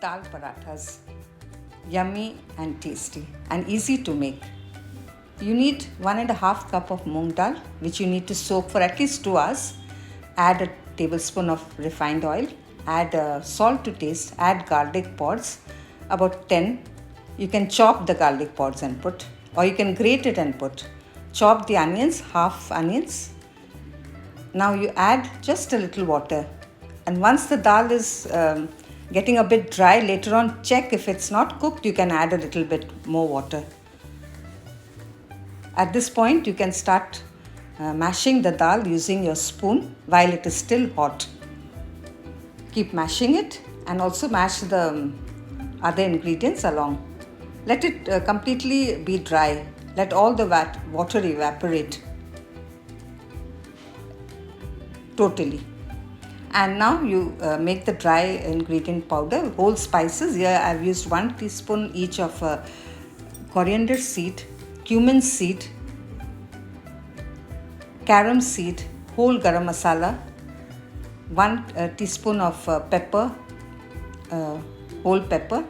dal parathas. Yummy and tasty and easy to make. You need 1.5 cup of moong dal, which you need to soak for at least 2 hours. Add a tablespoon of refined oil. Add salt to taste. Add garlic pods, about 10. You can chop the garlic pods and put, or you can grate it and put. Chop the onions, half onions. Now you add just a little water, and once the dal is getting a bit dry, later on check if it's not cooked, you can add a little bit more water. At this point you can start mashing the dal using your spoon while it is still hot. Keep mashing it and also mash the other ingredients along. Let it completely be dry. Let all the water evaporate totally. And now you make the dry ingredient powder, whole spices. Here I have used 1 teaspoon each of coriander seed, cumin seed, carom seed, whole garam masala, 1 teaspoon of pepper, whole pepper,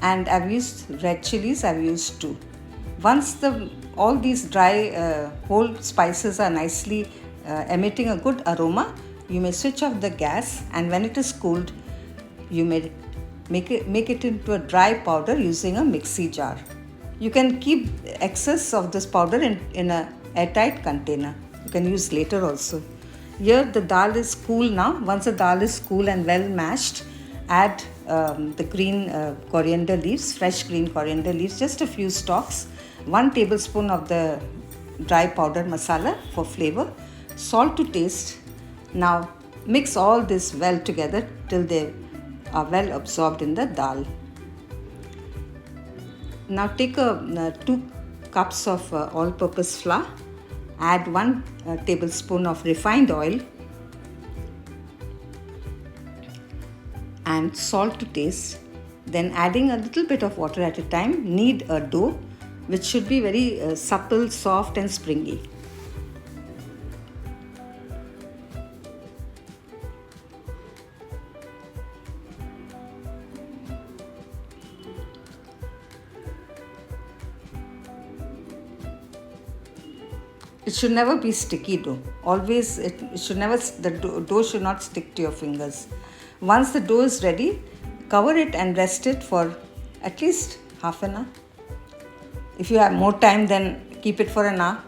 and I have used red chilies. I have used 2. Once all these dry whole spices are nicely emitting a good aroma, you may switch off the gas, and when it is cooled, you may make it into a dry powder using a mixie jar. You can keep excess of this powder in a airtight container. You can use later also. Here the dal is cool now. Once the dal is cool and well mashed, add the green coriander leaves, fresh green coriander leaves, just a few stalks, 1 tablespoon of the dry powdered masala for flavor, salt to taste. Now mix all this well together till they are well absorbed in the dal. Now take 2 cups of all-purpose flour, add 1 tablespoon of refined oil and salt to taste. Then adding a little bit of water at a time, knead a dough which should be very supple, soft and springy. It should never be sticky dough. Always, the dough should not stick to your fingers. Once the dough is ready, cover it and rest it for at least half an hour. If you have more time, then keep it for an hour.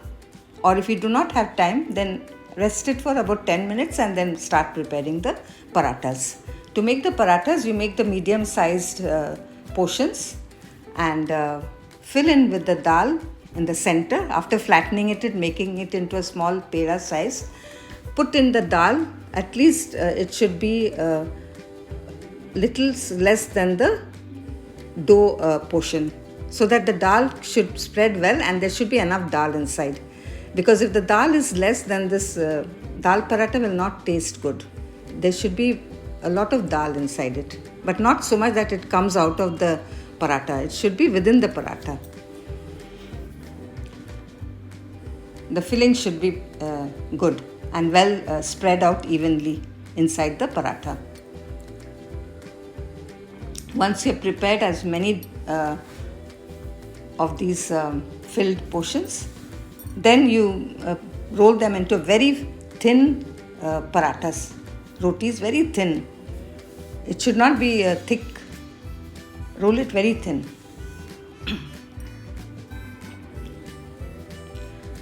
Or if you do not have time, then rest it for about 10 minutes and then start preparing the parathas. To make the parathas, you make the medium-sized portions and fill in with the dal in the center. After flattening it, making it into a small pera size, put in the dal. At least it should be little less than the dough portion, so that the dal should spread well and there should be enough dal inside. Because if the dal is less, then this dal paratha will not taste good. There should be a lot of dal inside it, but not so much that it comes out of the paratha. It should be within the paratha. The filling should be good and well spread out evenly inside the paratha. Once you have prepared as many of these filled portions, then you roll them into very thin parathas. Rotis very thin. It should not be thick. Roll it very thin.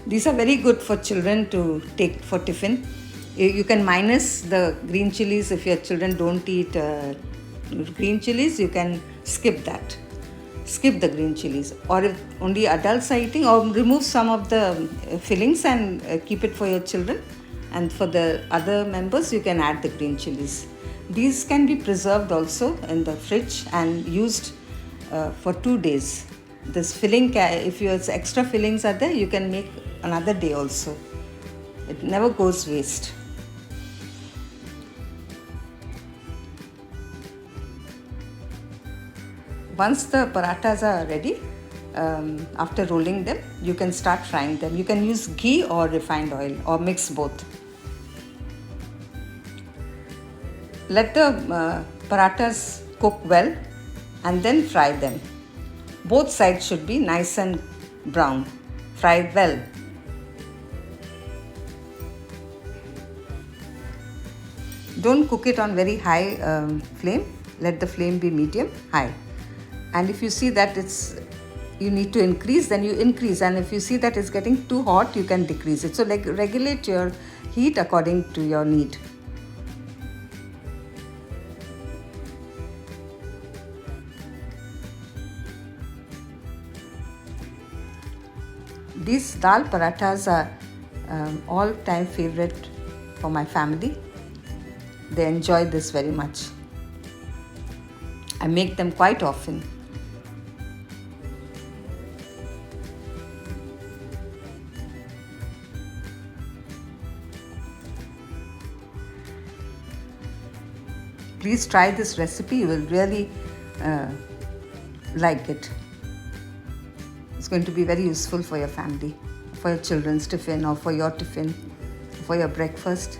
These are very good for children to take for tiffin. You can minus the green chilies. If your children don't eat green chilies, you can skip that. Skip the green chilies. Or if only adults are eating, or remove some of the fillings and keep it for your children. And for the other members, you can add the green chilies. These can be preserved also in the fridge and used for 2 days. This filling, if your extra fillings are there, you can make another day also. It never goes waste. Once the parathas are ready, after rolling them, you can start frying them. You can use ghee or refined oil or mix both. Let the parathas cook well and then fry them. Both sides should be nice and brown. Fry well. Don't cook it on very high flame. Let the flame be medium high. And if you see that you need to increase, then you increase. And if you see that it's getting too hot, you can decrease it. So like regulate your heat according to your need. These dal parathas are all-time favorite for my family. They enjoy this very much. I make them quite often. Please try this recipe. You will really like it. It's going to be very useful for your family, for your children's tiffin, or for your tiffin, for your breakfast.